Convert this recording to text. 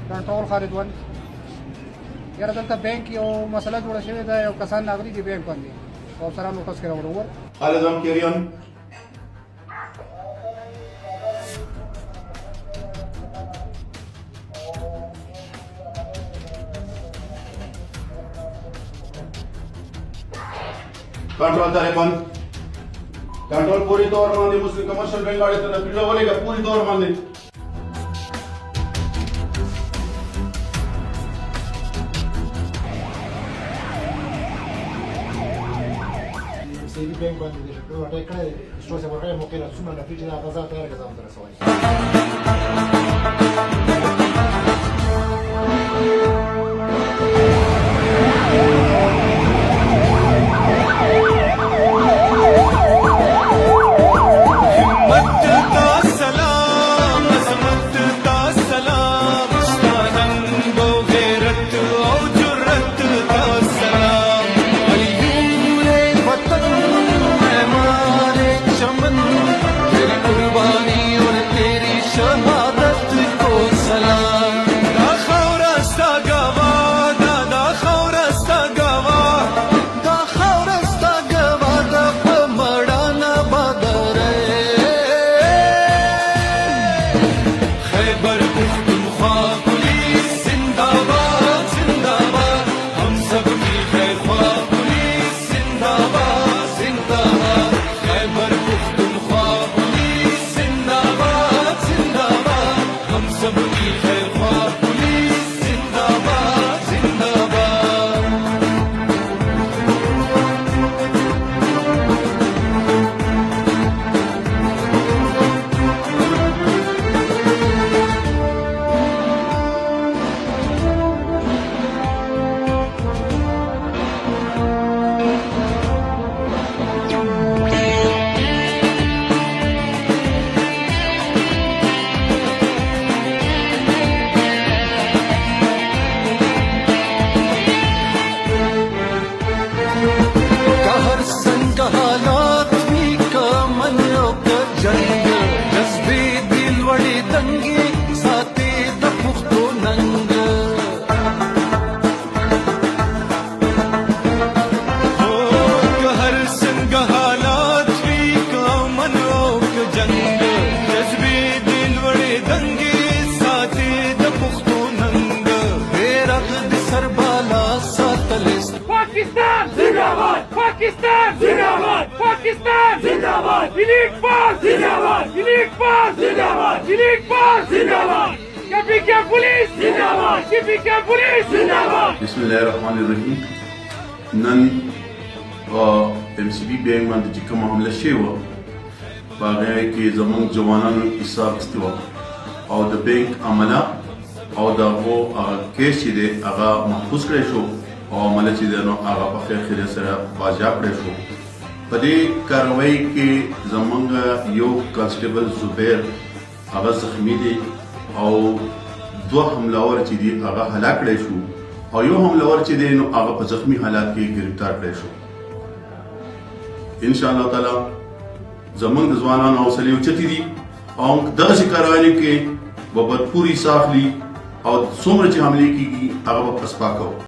کنټرول خالدون یاره دلته بینک یو مسله جوړه شوې ده یو کسان ناغلي دي بینک باندې او سره نوټس کې راوړو خالدون کیریان कंट्रोल तालिबान कंट्रोल पूरी तौर मांदी मुस्लिम कमर्शियल बैंक गाड़ी तरफ पिलो बोलेगा पूरी तौर मांदी سيدي بين باندي دي شكله وقت كده شو سوى غير مقيلة ثم نفيج لها غزات غير غزات درسوي पाकिस्तान जिंदाबाद पाकिस्तान जिंदाबाद पाकिस्तान जिंदाबाद इलीट पास जिंदाबाद इलीट पास जिंदाबाद इलीट पास जिंदाबाद केपी के पुलिस जिंदाबाद केपी के पुलिस जिंदाबाद बिस्मिल्लाहिर्रहमानिर्रहीम नन एमसीबी बैंक باندې چې کوم حمله شوی و باغې کې زموږ جوانانو حساب استوا او د بانک عمله او د هغه کیس چې هغه محفوظ کړی شو او عمله چې نو هغه په خیر خیر سره بازیاب کړی شو په دې کاروایی کې زموږ یو کانسټیبل زبیر هغه زخمی دی او دوه حملاور چې دی هغه هلاک کړی شو او یو حملاور چې دی نو هغه په زخمی حالات کې گرفتار کړی شو ان شاء الله تعالی زموږ ځوانانو حوصله اوچتې دي او دغه کاروایی کې به پوری صافلی او څومره چې حمله کیږي هغه په پسپا کوو